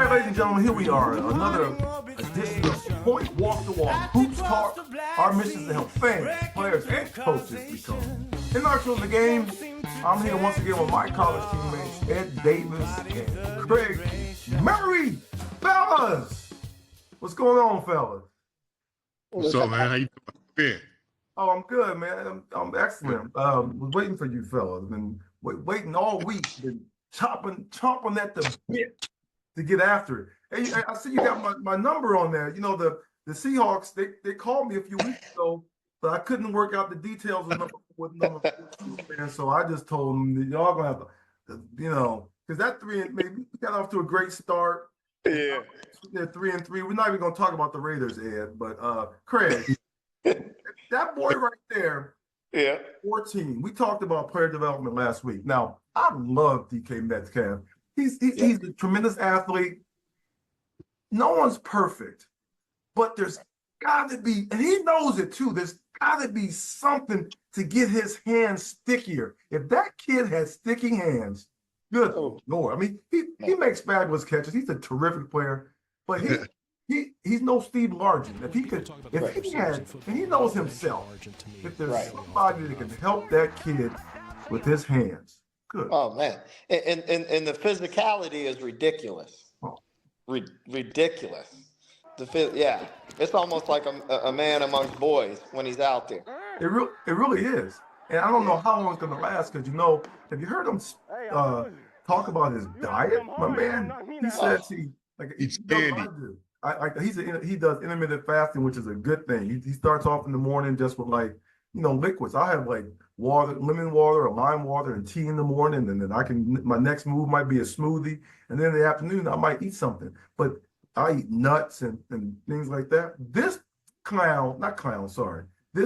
right, ladies and gentlemen, here we are. Another edition of Point Walk the Walk. Hoops Talk. Our mission is to help fans, players, and coaches become intellectual in the game. I'm here once again with my college teammates, Ed Davis and Craig Murray. Fellas! What's going on, fellas? What's up, man? How you doing? Oh, I'm good, man. I'm excellent. Was waiting for you fellas. Been waiting all week. Been chomping at the bit to get after it. Hey, I see you got my number on there. You know, the Seahawks, they called me a few weeks ago, but I couldn't work out the details of what number 42, man. So I just told them that y'all gonna have to, you know, because that maybe we got off to a great start. Yeah. They're 3-3. We're not even gonna talk about the Raiders, Ed, but Craig, that boy right there. Yeah. 14. We talked about player development last week. Now, I love DK Metcalf. He's a tremendous athlete. No one's perfect, but there's got to be, and he knows it too, there's got to be something to get his hands stickier. If that kid has sticky hands, good Lord. I mean, he makes fabulous catches. He's a terrific player, but he's no Steve Largent. And he knows himself, if there's somebody that can help that kid with his hands, good. Oh man, and the physicality is ridiculous. Ridiculous. It's almost like a man amongst boys when he's out there. It really is. And I don't know how long it's going to last, because, you know, have you heard him talk about his diet, my man? He says he's candy. He does intermittent fasting, which is a good thing. He starts off in the morning just with, like, you know, liquids. I have like water, lemon water or lime water and tea in the morning, and then my next move might be a smoothie, and then in the afternoon I might eat something. But I eat nuts and things like that. This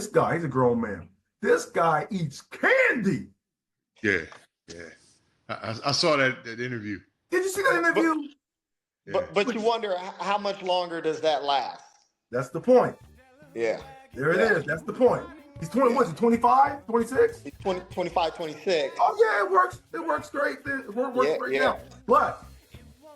guy, he's a grown man. This guy eats candy. Yeah. I saw that interview. Did you see that interview? But you wonder how much longer does that last? That's the point. Yeah. There it is. That's the point. He's 20, what is he, 25, 26? He's 25, 26. Oh, yeah, it works. It works great. It works great now. But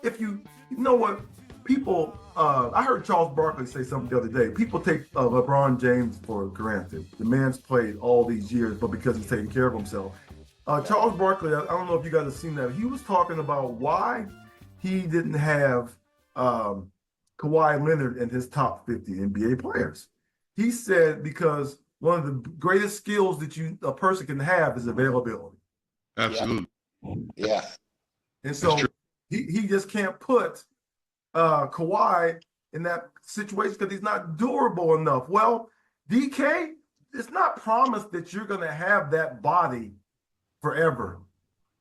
if you know what, people, I heard Charles Barkley say something the other day. People take LeBron James for granted. The man's played all these years, but because he's taking care of himself. Charles Barkley, I don't know if you guys have seen that. He was talking about why he didn't have Kawhi Leonard in his top 50 NBA players. He said because one of the greatest skills that a person can have is availability. Absolutely. Yeah. And so he just can't put Kawhi in that situation because he's not durable enough. Well, DK, it's not promised that you're going to have that body forever.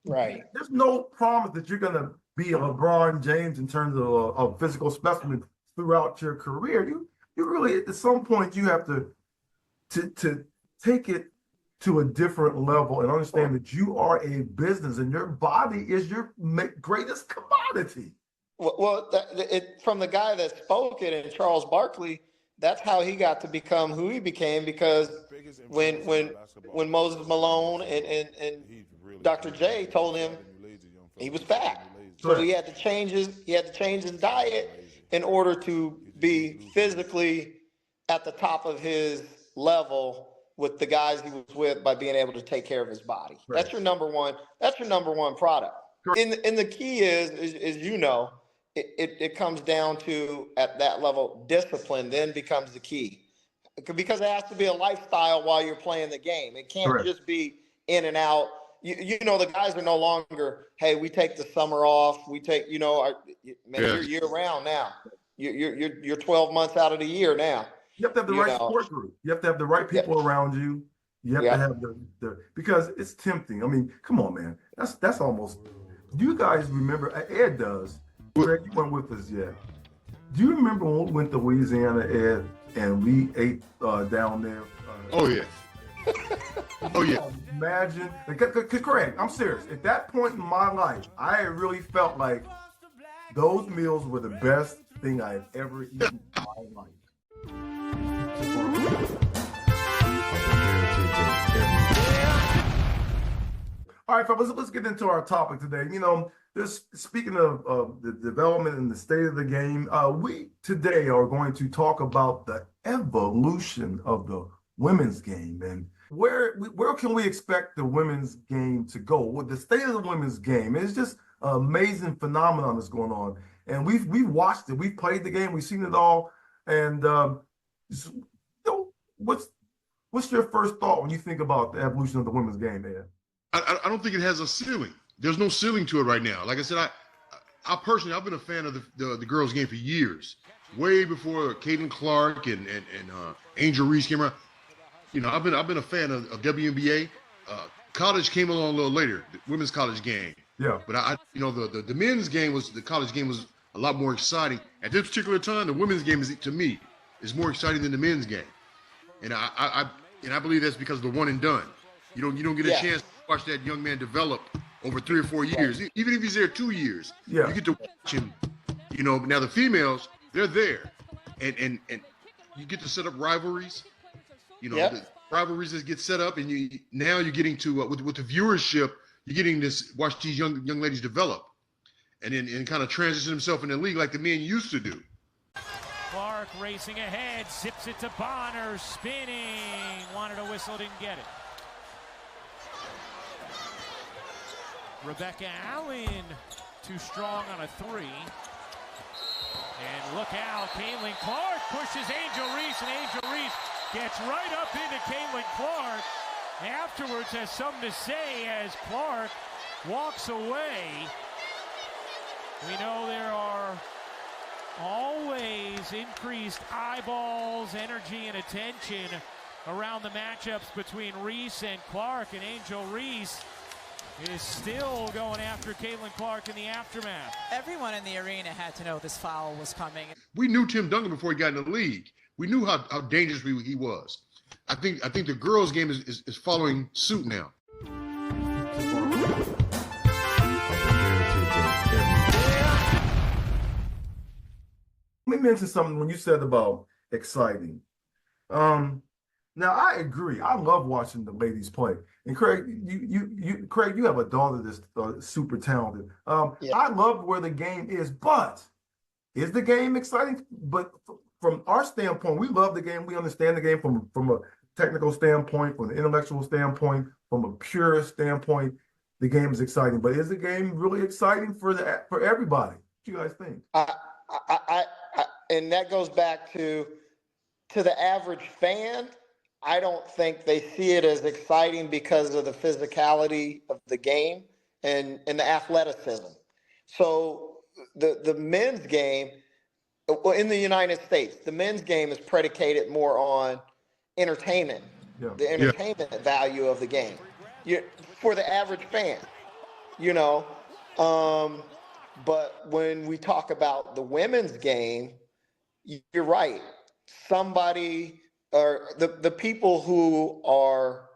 Right. There's no promise that you're going to be a LeBron James in terms of a physical specimen throughout your career. You really, at some point, you have to take it to a different level and understand that you are a business and your body is your greatest commodity. Well, from the guy that spoke it, and Charles Barkley, that's how he got to become who he became, because when Moses Malone and Dr. J told him he was fat. So he had to change his diet in order to be physically at the top of his level with the guys he was with, by being able to take care of his body. Right. That's your number one product. And the key is you know, it comes down to, at that level, discipline then becomes the key, because it has to be a lifestyle while you're playing the game. It can't just be in and out. You know, the guys are no longer, hey, we take the summer off. We take, you know, you're year round now. You're 12 months out of the year now. You have to have the right support group. You have to have the right people around you. You have to have the because it's tempting. I mean, come on, man. That's almost. Do you guys remember? Ed does. Greg, you weren't with us yet. Do you remember when we went to Louisiana, Ed, and we ate down there? Oh yeah. Oh yeah. Imagine, Craig, I'm serious. At that point in my life, I really felt like those meals were the best thing I had ever eaten in my life. All right, fellas, let's get into our topic today. You know, speaking of the development and the state of the game, we today are going to talk about the evolution of the women's game and where can we expect the women's game to go? With the state of the women's game, it's just an amazing phenomenon that's going on, and we've watched it, we've played the game, we've seen it all, and what's your first thought when you think about the evolution of the women's game, Ed? I don't think it has a ceiling. There's no ceiling to it right now. Like I said, I personally, I've been a fan of the girls' game for years, way before Caitlin Clark and Angel Reese came around. You know, I've been a fan of WNBA. College came along a little later, the women's college game. Yeah. But the men's game the college game was a lot more exciting. At this particular time, the women's game to me is more exciting than the men's game. And I believe that's because of the one and done. You don't get a chance to watch that young man develop over 3 or 4 years. Even if he's there 2 years, you get to watch him. You know, now the females, they're there, and you get to set up rivalries. You know, the rivalries that get set up, and you're getting to with the viewership, you're getting this watch these young ladies develop, and then kind of transition themselves in the league like the men used to do. Clark racing ahead, zips it to Bonner, spinning, wanted a whistle, didn't get it. Rebecca Allen, too strong on a 3. And look out, Caitlin Clark pushes Angel Reese, and Angel Reese gets right up into Caitlin Clark. Afterwards has something to say as Clark walks away. We know there are always increased eyeballs, energy, and attention around the matchups between Reese and Clark, and Angel Reese is still going after Caitlin Clark in the aftermath. Everyone in the arena had to know this foul was coming. We knew Tim Duncan before he got in the league. We knew how dangerous he was. I think the girls' game is following suit now. Let me mention something when you said about exciting. Now I agree. I love watching the ladies play. And Craig, you have a daughter that's super talented. I love where the game is, but is the game exciting? But from our standpoint, we love the game. We understand the game from a technical standpoint, from an intellectual standpoint, from a pure standpoint. The game is exciting, but is the game really exciting for everybody? What do you guys think? And that goes back to the average fan. I don't think they see it as exciting because of the physicality of the game and the athleticism. So the men's game, well, in the United States, the men's game is predicated more on entertainment, the entertainment value of the game for the average fan, you know. But when we talk about the women's game, you're right. Somebody or the people who are,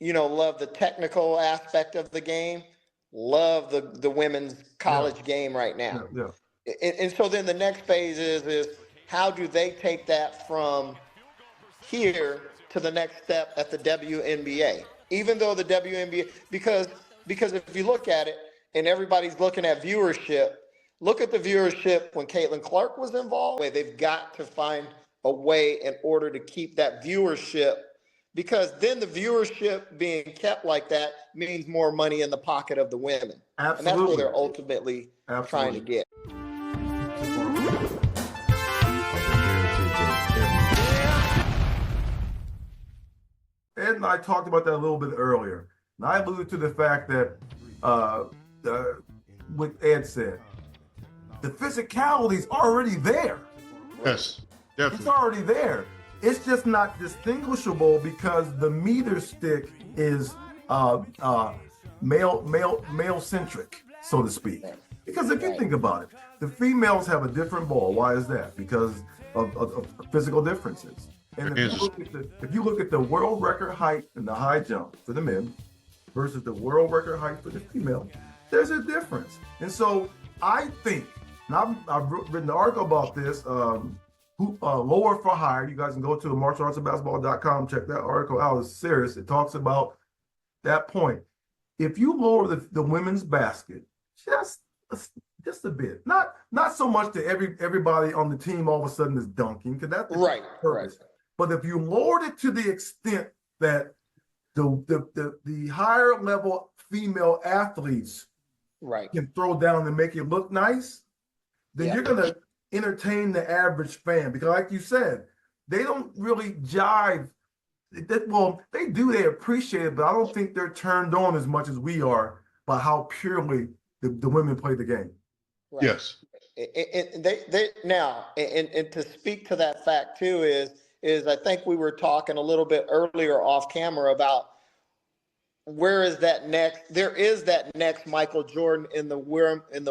love the technical aspect of the game, love the women's college game right now. And so then the next phase is how do they take that from here to the next step at the WNBA? Even though the WNBA, because if you look at it and everybody's looking at viewership, look at the viewership when Caitlin Clark was involved. They've got to find a way in order to keep that viewership, because then the viewership being kept like that means more money in the pocket of the women. Absolutely. And that's where they're ultimately trying to get. Ed and I talked about that a little bit earlier. And I alluded to the fact that what Ed said, the physicality is already there. Yes, definitely. It's already there. It's just not distinguishable because the meter stick is male centric, so to speak. Because if you think about it, the females have a different ball. Why is that? Because of physical differences. And if you look at the world record height in the high jump for the men versus the world record height for the female, there's a difference. And so I think, and I've written an article about this, lower for higher. You guys can go to martialartsofbasketball.com, check that article out. It's serious. It talks about that point. if you lower the women's basket just just a bit, not so much that everybody on the team all of a sudden is dunking, because that's Right. purpose. But if you lowered it to the extent that the higher level female athletes can throw down and make it look nice, then you're gonna entertain the average fan, because like you said, they don't really jive. Well, they do, they appreciate it, but I don't think they're turned on as much as we are by how purely the women play the game. Right. Yes. And they now, and to speak to that fact too, is I think we were talking a little bit earlier off camera about where is that next? There is that next Michael Jordan in the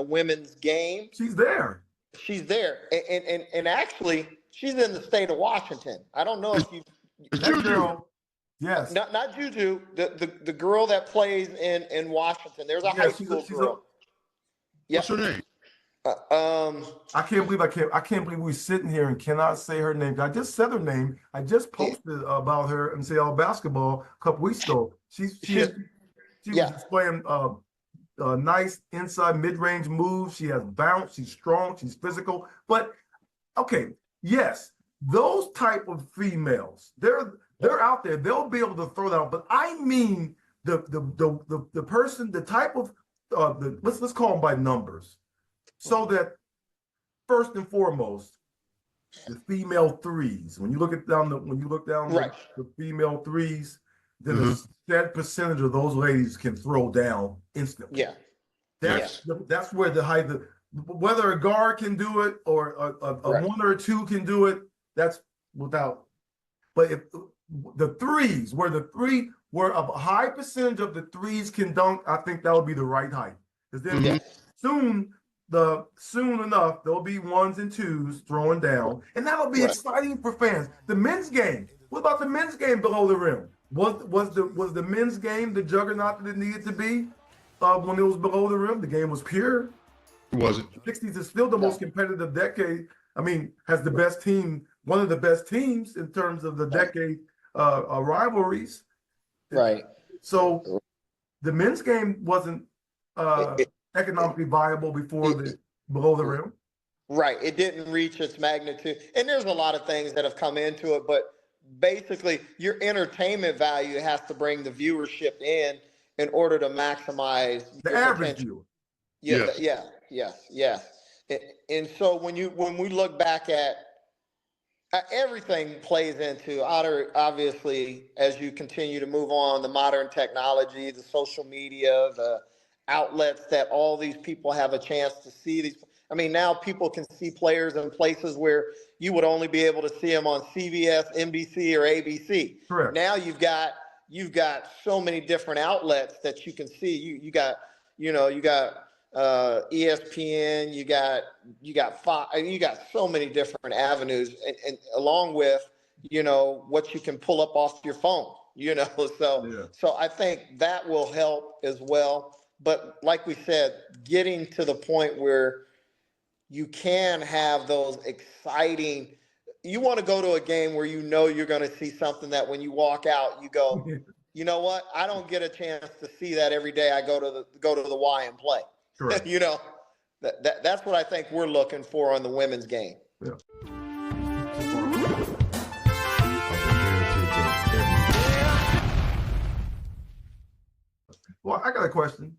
women's game. She's there. She's there, and actually, she's in the state of Washington. I don't know if you. Juju. Yes. Not Juju. The girl that plays in Washington. There's a high school girl. What's her name? I can't believe we're sitting here and cannot say her name. I just said her name. I just posted about her and say all basketball a couple weeks ago. She was displaying nice inside mid-range moves. She has bounce. She's strong. She's physical. But okay, yes, those type of females, they're out there. They'll be able to throw down. But I mean the person, the type of let's call them by numbers. So that first and foremost, the female threes. When you look down the female threes, then a set percentage of those ladies can throw down instantly. Yeah, that's where whether a guard can do it or a one or a two can do it. That's without. But if the threes, where a high percentage of the threes can dunk, I think that would be the right height. Because then soon enough, there'll be ones and twos throwing down, and that'll be exciting for fans. The men's game. What about the men's game below the rim? Was the men's game the juggernaut that it needed to be when it was below the rim? The game was pure. It wasn't. The 60s is still the most competitive decade. I mean, has the best team, one of the best teams in terms of the decade rivalries. Right. So the men's game wasn't economically viable before below the rim. Right. It didn't reach its magnitude. And there's a lot of things that have come into it, but basically your entertainment value has to bring the viewership in order to maximize the average viewer. Yes. And so when we look back at everything plays into obviously as you continue to move on, the modern technology, the social media, the outlets that all these people have a chance to see these. I mean, now people can see players in places where you would only be able to see them on CBS, NBC, or ABC. Correct. Now you've got so many different outlets that you can see. You got ESPN, you got Fox, you got so many different avenues, and along with what you can pull up off your phone. So I think that will help as well. But like we said, getting to the point where you can have those exciting, you want to go to a game where you're going to see something that when you walk out, you go, you know what? I don't get a chance to see that every day. I go to the Y and play. Correct. That's what I think we're looking for on the women's game. Yeah. Well, I got a question.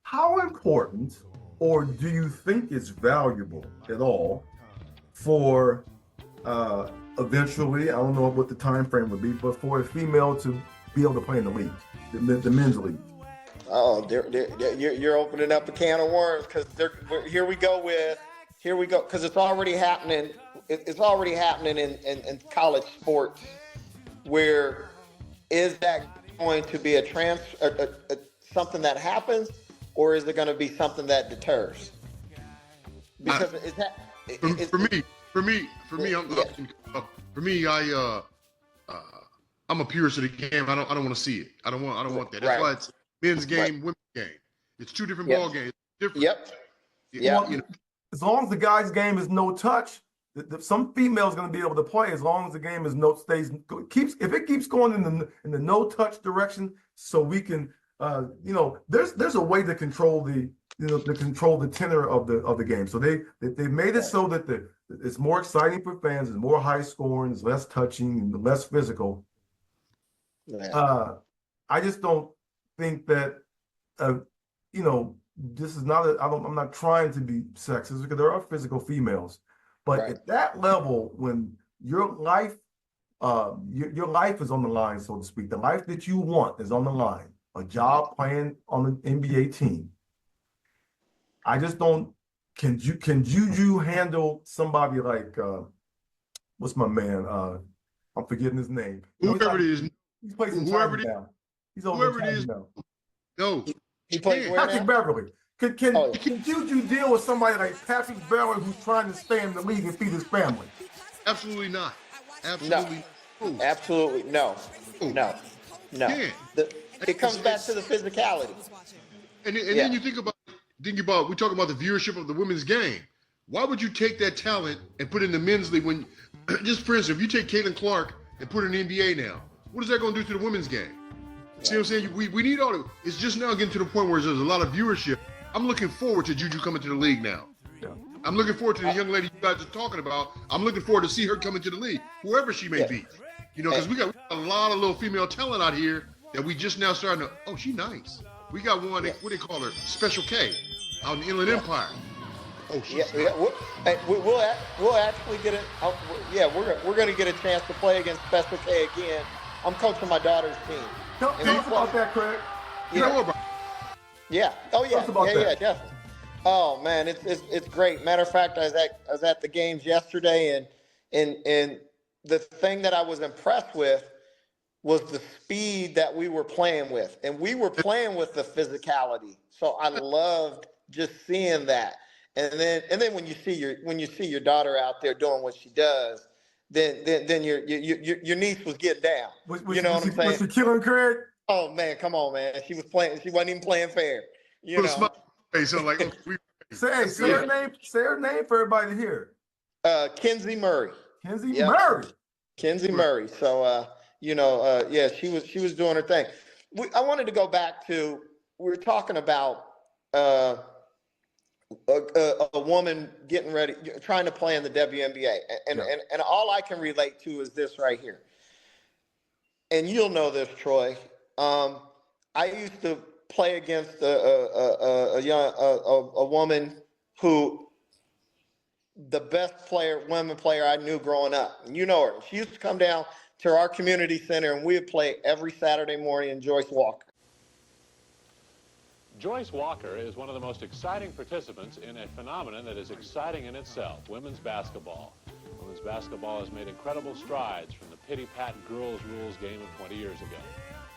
How important, or do you think it's valuable at all for eventually, I don't know what the time frame would be, but for a female to be able to play in the league, the men's league? Oh, you're opening up a can of worms, because here we go, because it's already happening. It's already happening in college sports. Where is that going to be a something that happens, or is it going to be something that deters? Because I'm a purist of the game. I don't want to see it. I don't want that. That's why it's men's game, women's game. It's two different ball games. Different. Yep. As long as the guy's game is no touch, some female's going to be able to play as long as the game is if it keeps going in the no touch direction, so we can You know, there's a way to control the tenor of the game. So they made it so that it's more exciting for fans, it's more high scoring, it's less touching, and less physical. Yeah. I just don't think that you know, this is not I'm not trying to be sexist because there are physical females, but Right. at that level, when your life is on the line, so to speak, the life that you want is on the line, a job playing on the NBA team. I just don't. Can Juju handle somebody like what's my man? I'm forgetting his name. Whoever it is, He's playing in whoever China it is, now. He's over in whoever it China is, now. no. He plays where Patrick now? Beverly. Can Oh, yeah. can Juju deal with somebody like Patrick Beverly who's trying to stay in the league and feed his family? Absolutely not. No. Absolutely. No. Absolutely no. No. No. Can't. It comes back to the physicality. And then you think about we talk about the viewership of the women's game. Why would you take that talent and put it in the men's league when, just for instance, if you take Caitlin Clark and put her in the NBA now, what is that going to do to the women's game? See what I'm saying? We need all of it. It's just now getting to the point where there's a lot of viewership. I'm looking forward to Juju coming to the league now. Yeah. I'm looking forward to the young lady you guys are talking about. I'm looking forward to see her coming to the league, whoever she may be. You know, because we got a lot of little female talent out here that we just now starting to, oh, she nice. We got one, what do they call her? Special K out in the Inland Empire. Oh, she's We'll actually get it. We're going to get a chance to play against Special K again. I'm coaching my daughter's team. Tell us about that, Craig. You know what, bro? Yeah. Oh yeah. Tell us about that. Definitely. Oh man, it's great. Matter of fact, I was at the games yesterday, and the thing that I was impressed with was the speed that we were playing with, and we were playing with the physicality. So I loved just seeing that. And then when you see your daughter out there doing what she does, then your niece was getting down. You know what I'm saying? Was she killing Craig? Oh man, come on, man. She was playing. She wasn't even playing fair. You know. So like, Say her name. Say her name for everybody to hear. Kenzie Murray. Murray. Kenzie Murray. So she was doing her thing. I wanted to go back to, we were talking about a woman getting ready, trying to play in the WNBA, and all I can relate to is this right here. And you'll know this, Troy. I used to play against a woman who, the best women player I knew growing up. And you know her. She used to come down to our community center, and we would play every Saturday morning in Joyce Walker. Joyce Walker is one of the most exciting participants in a phenomenon that is exciting in itself, women's basketball. Women's basketball has made incredible strides from the pity-pat girls' rules game of 20 years ago.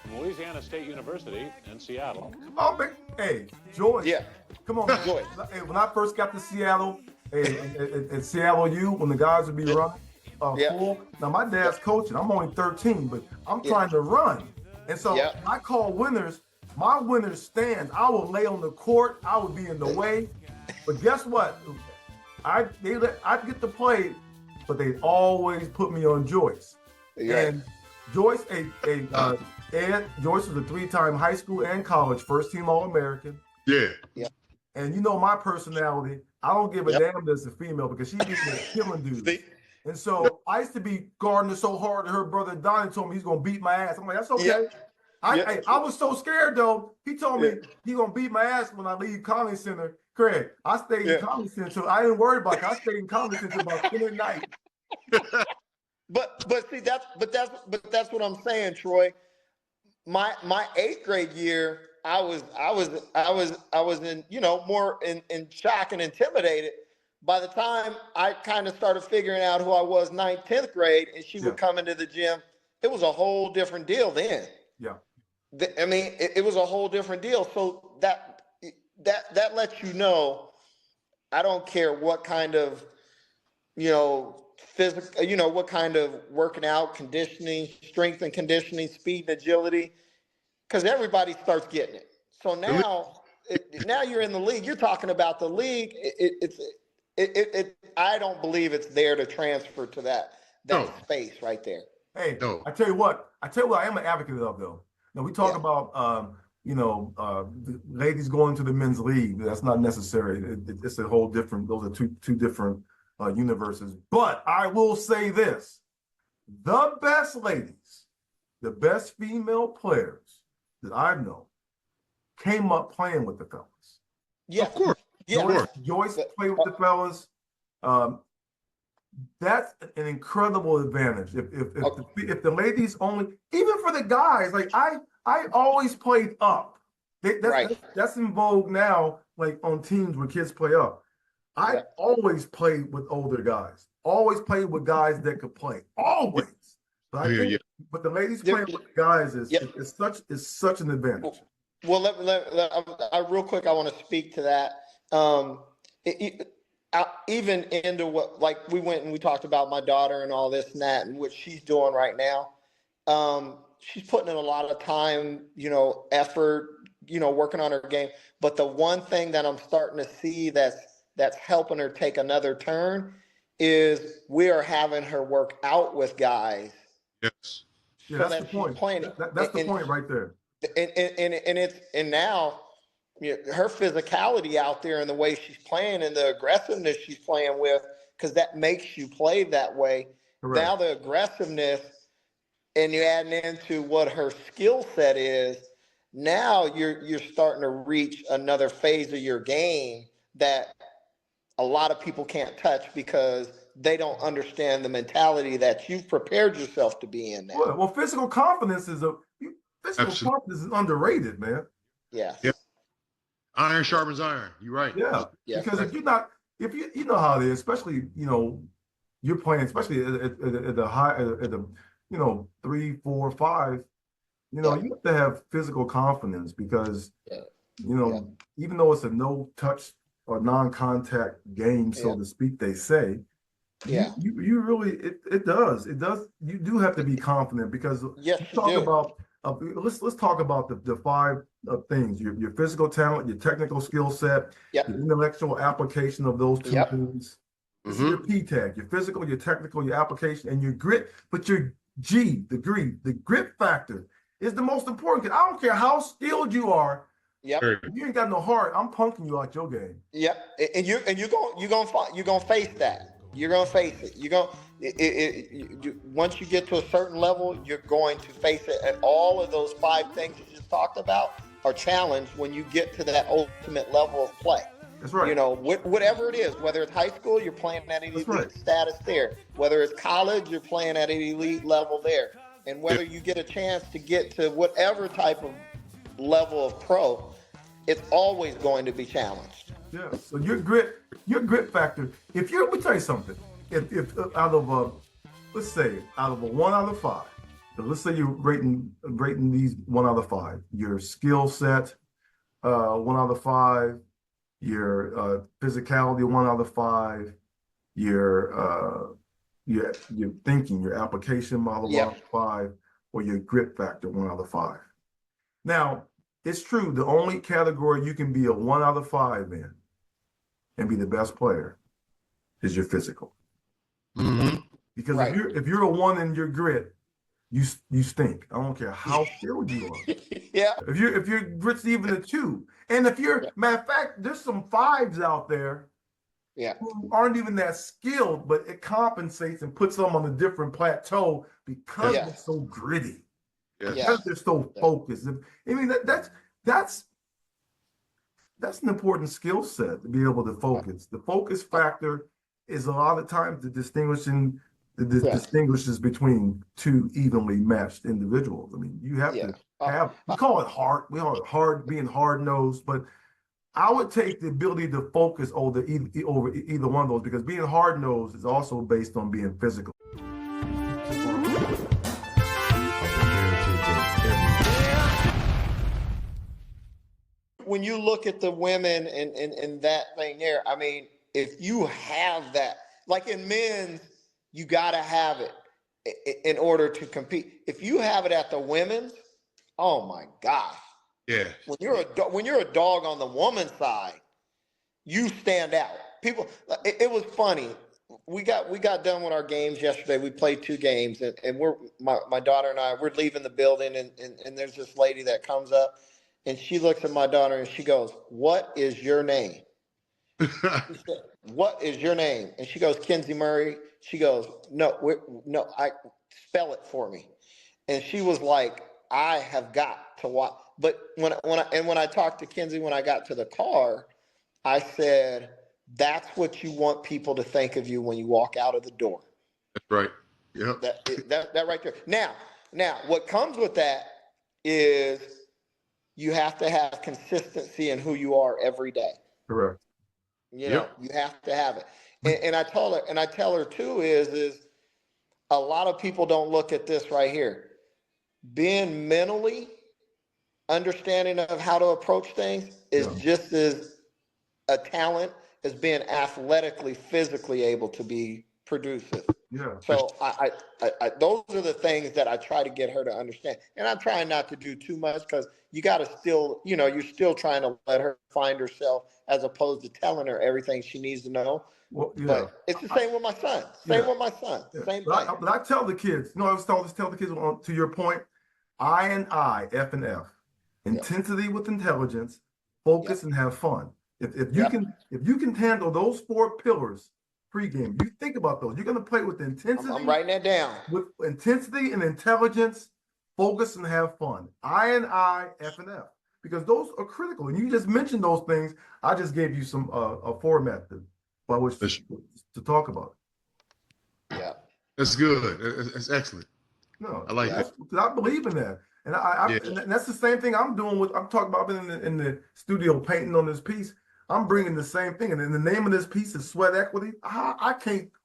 From Louisiana State University in Seattle. Oh, man. Hey, Joyce. Yeah. Come on, man. Joyce. Hey, when I first got to Seattle, at Seattle U, when the guys would be running full. Now, my dad's coaching. I'm only 13, but I'm trying to run. And so I call winners. My winners stand. I will lay on the court. I would be in the way. But guess what? I'd get to play, but they always put me on Joyce. Yeah. And Joyce, Joyce was a 3-time high school and college first team All-American. Yeah. And you know my personality. I don't give a damn as a female because she's killing dudes. And so I used to be guarding her so hard that her brother Donnie told me he's gonna beat my ass. I'm like, that's okay. I was so scared though. He told me he's gonna beat my ass when I leave Conley Center. Craig, I stayed in Conley Center, so I didn't worry about it. I stayed in Conley Center about 10 at night. But see that's what I'm saying, Troy. My 8th grade year, I was in, more in shock and intimidated. By the time I kind of started figuring out who I was 9th, 10th grade, and she would come into the gym, it was a whole different deal then. Yeah. I mean, it was a whole different deal. So that lets you know, I don't care what kind of, physical, what kind of working out, conditioning, strength and conditioning, speed and agility, because everybody starts getting it. So now, now you're in the league. You're talking about the league. I don't believe it's there to transfer to that space right there. Hey, I tell you what, I am an advocate of though. Now we talk about the ladies going to the men's league. That's not necessary. It's a whole different. Those are two different universes. But I will say this: the best ladies, the best female players that I know, came up playing with the fellas. Yeah, Of course. yeah. Joyce played with the fellas. Um, that's an incredible advantage. If the ladies only, even for the guys, like I always played up. That's in vogue now, like on teams where kids play up. I always played with older guys. Always played with guys that could play. Always. But I think, but the ladies playing with the guys is such an advantage. Well, real quick, I want to speak to that. Even into what, like, we went and we talked about my daughter and all this and that and what she's doing right now. She's putting in a lot of time, effort, working on her game. But the one thing that I'm starting to see that's helping her take another turn is we are having her work out with guys. Yes. Yeah, that's the point. That's the point right there. And now, her physicality out there and the way she's playing and the aggressiveness she's playing with, because that makes you play that way. Correct. Now the aggressiveness, and you're adding into what her skill set is. Now you're starting to reach another phase of your game that a lot of people can't touch because they don't understand the mentality that you've prepared yourself to be in now. Well, physical confidence is underrated, man. Yeah. Yep. Iron sharpens iron. You're right. Yeah. Because if you know how it is, especially you're playing, especially at the 3, 4, 5. You have to have physical confidence because even though it's a no touch or non-contact game, so to speak, they say. You really it does. You do have to be confident because let's talk about the 5 things: your physical talent, your technical skill set, your intellectual application of those 2 things. This is your P tag: your physical, your technical, your application, and your grit. But your the grit factor is the most important. Because I don't care how skilled you are. Yep. You ain't got no heart. I'm punking you out your game. Yep. And you're gonna face that. You're gonna face it. Once you get to a certain level, you're going to face it. And all of those 5 things you just talked about are challenged when you get to that ultimate level of play. That's right. Whatever it is, whether it's high school, you're playing at an elite status there. Whether it's college, you're playing at an elite level there. And whether you get a chance to get to whatever type of level of pro, it's always going to be challenged. Yeah. So your grit factor. Let me tell you something. If out of let's say out of a 1 out of 5, let's say you're rating these 1 out of 5. Your skill set, 1 out of 5. Your physicality, 1 out of 5. Your thinking, your application model, 1 out of 5, or your grit factor, 1 out of 5. Now, it's true. The only category you can be a 1 out of 5 in and be the best player is your physical. Mm-hmm. Because if you're a 1 in your grit, you stink. I don't care how skilled you are. If your grit's even a 2, and if you're matter of fact, there's some 5s out there who aren't even that skilled, but it compensates and puts them on a different plateau because they're so gritty. Because they're so focused. I mean that's an important skill set to be able to focus. The focus factor is a lot of times distinguishes between 2 evenly matched individuals. I mean, you have to have. We call it hard. We call it hard, being hard nosed. But I would take the ability to focus over either one of those, because being hard nosed is also based on being physical. When you look at the women and that thing there, I mean, if you have that, like in men's, you got to have it in order to compete. If you have it at the women's, oh my gosh. Yeah. When you're a dog on the woman's side, you stand out. People, it was funny. We got done with our games yesterday. We played 2 games, and my daughter and I, we're leaving the building, and there's this lady that comes up, And she looks at my daughter and she goes, "What is your name?" She said, "What is your name?" And she goes, "Kenzie Murray." She goes, no, I spell it for me." And she was like, "I have got to watch." But when I talked to Kenzie when I got to the car, I said, "That's what you want people to think of you when you walk out of the door." That's right. Yep. That right there. Now, what comes with that is you have to have consistency in who you are every day. Correct. You know, you have to have it. And I tell her too is a lot of people don't look at this right here. Being mentally understanding of how to approach things is just as a talent as being athletically, physically able to be producive. Yeah. So I those are the things that I try to get her to understand. And I'm trying not to do too much because you got to still, you're still trying to let her find herself as opposed to telling her everything she needs to know. Well, yeah. But it's the same with my son. Same with my son. Yeah. Same but thing. I tell the kids, I was tell the kids to your point, F and F. Intensity with intelligence, focus and have fun. If you can handle those 4 pillars pregame, you think about those. You're going to play with intensity. I'm writing that down. With intensity and intelligence, focus and have fun. F and F. Because those are critical. And you just mentioned those things. I just gave you some a format by which to talk about it. Yeah. That's good. That's excellent. No, I like that. I believe in that. And and that's the same thing I'm doing I'm talking about. I've been in the studio painting on this piece. I'm bringing the same thing. And then the name of this piece is Sweat Equity. I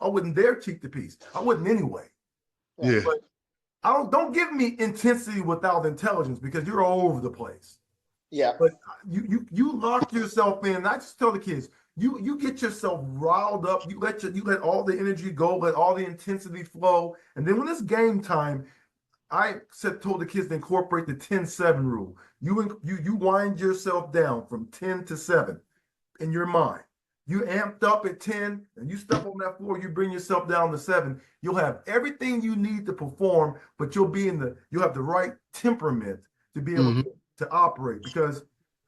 wouldn't dare cheat the piece. I wouldn't anyway. Yeah. But don't give me intensity without intelligence because you're all over the place. Yeah. But you lock yourself in. I just tell the kids, you get yourself riled up. You let all the energy go, let all the intensity flow. And then when it's game time, I told the kids to incorporate the 10-7 rule. You wind yourself down from 10 to 7 in your mind. You amped up at 10 and you step on that floor, you bring yourself down to 7. You'll have everything you need to perform, but you'll have the right temperament to be able to operate because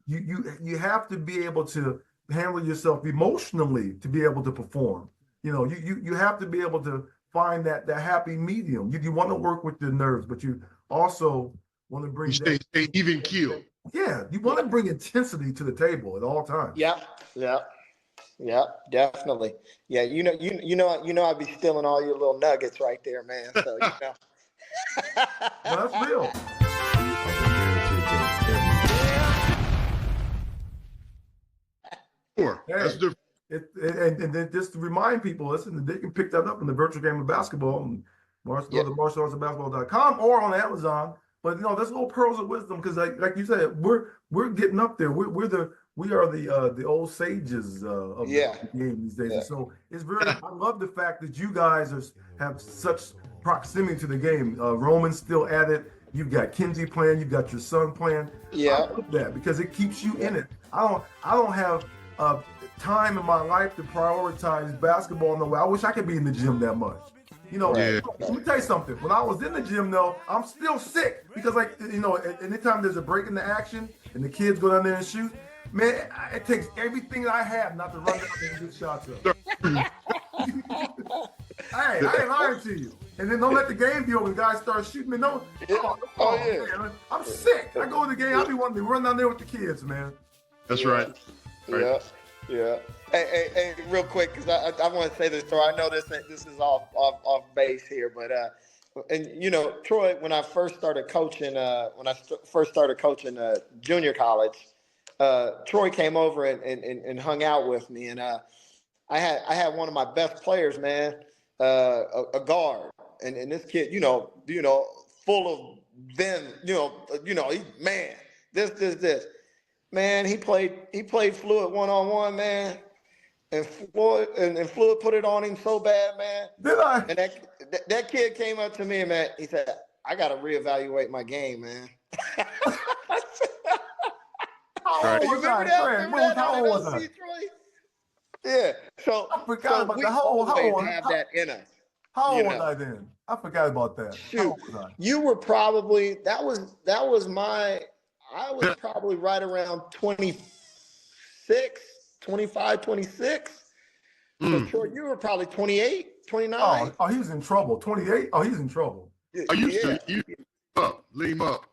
you have to be able to handle yourself emotionally to be able to perform. You have to be able to find that happy medium. You want to work with your nerves, but you also want to bring stay even keel. Yeah, you want to bring intensity to the table at all times. Yeah, definitely. Yeah, you know, I'd be stealing all your little nuggets right there, man. So Well, that's real. Sure, that's different. And then just to remind people, listen, they can pick that up in the virtual game of basketball and go to martialartsofbasketball.com or on Amazon. But there's little pearls of wisdom because, like you said, we're getting up there. We are the old sages of the game these days. And so it's very. I love the fact that you guys have such proximity to the game. Roman's still at it. You've got Kenzie playing. You've got your son playing. Yeah, I love that because it keeps you in it. I don't have time in my life to prioritize basketball in the way. I wish I could be in the gym that much. Let me tell you something. When I was in the gym, though, I'm still sick because, anytime there's a break in the action and the kids go down there and shoot, man, it takes everything I have not to run down there and get shots up. I ain't lying to you. And then don't let the game be over. The guys start shooting me. Man, I'm sick. I go to the game. I be wanting to run down there with the kids, man. That's right. Yeah. Hey, real quick, because I want to say this story. I know this is off base here, but Troy, when I first started coaching, junior college, Troy came over and hung out with me, and I had one of my best players, man, a guard, and this kid, full of them, this. Man, he played Fluid one-on-one, man. And Fluid put it on him so bad, man. Did I? And that kid came up to me, man. He said, "I got to reevaluate my game, man." How old was I? Remember that? How old was I? Troy? Yeah. So I forgot about that. How old that in us. How old was I then? I forgot about that. Shoot. How old was I? You were probably that was my. I was probably right around 26, 25, 26. So Troy, you were probably 28, 29. Oh, he was in trouble. 28. Oh, he's in trouble. I used Yeah. to lead him up.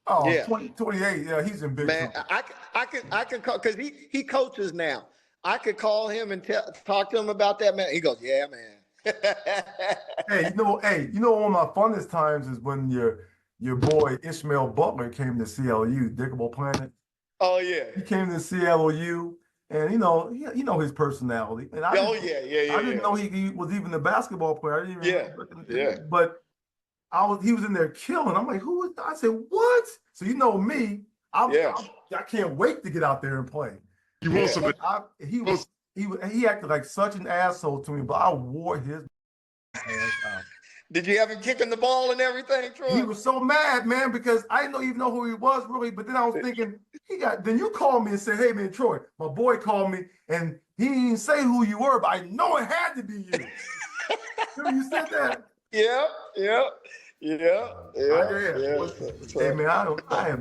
Oh, Yeah. 28. Yeah, he's in big Man, trouble. I could call because he coaches now. I could call him and talk to him about that, man. He goes, yeah, man. Hey, one of my funnest times is when your boy Ishmael Butler came to CLU, Diggable Planet. Oh yeah. He came to CLU, and you know his personality. And I didn't know he was even a basketball player. I didn't even Yeah. But he was in there killing. I'm like, who is that? I said, what? So you know me, I can't wait to get out there and play. You want some? He acted like such an asshole to me, but I wore his ass out. Did you have him kicking the ball and everything, Troy? He was so mad, man, because I didn't even know who he was really. But then I was thinking, then you called me and said, hey, man, Troy, my boy called me and he didn't say who you were, but I know it had to be you. You said that. Yeah. Hey, man,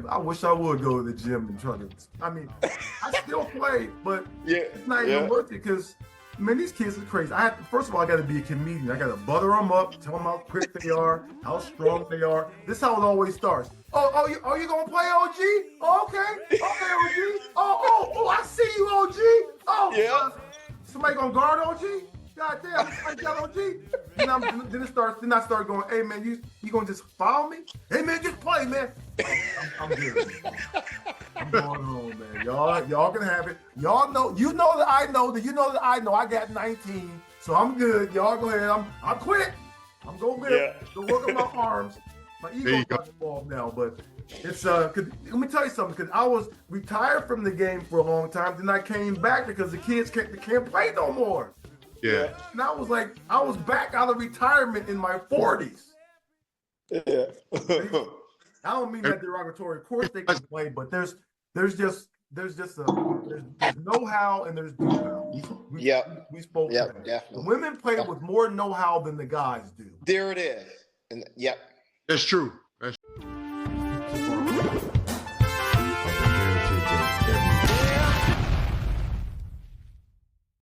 I wish I would go to the gym and try to. I mean, I still play, but it's not even worth it because, man, these kids are crazy. First of all, I got to be a comedian. I got to butter them up, tell them how quick they are, how strong they are. This is how it always starts. You gonna play, OG? Oh, okay, OG. Oh, I see you, OG. Oh, yeah. Somebody gonna guard OG? God damn, I got OG. Then I start going, hey man, you gonna just foul me? Hey man, just play, man. I'm good. I'm going home, man. Y'all can have it. Y'all know, you know that I know that you know that I know I got 19, so I'm good. Y'all go ahead. I quit. I'm going to work on my arms. My ego's not involved now, but it's let me tell you something, because I was retired from the game for a long time, then I came back because the kids can't play no more. Yeah. And I was like, I was back out of retirement in my 40s. Yeah. I don't mean that derogatory. Of course they can play, but there's know-how and there's do-how. We spoke. Yeah, that. definitely. The women play with more know-how than the guys do. There it is. And That's true.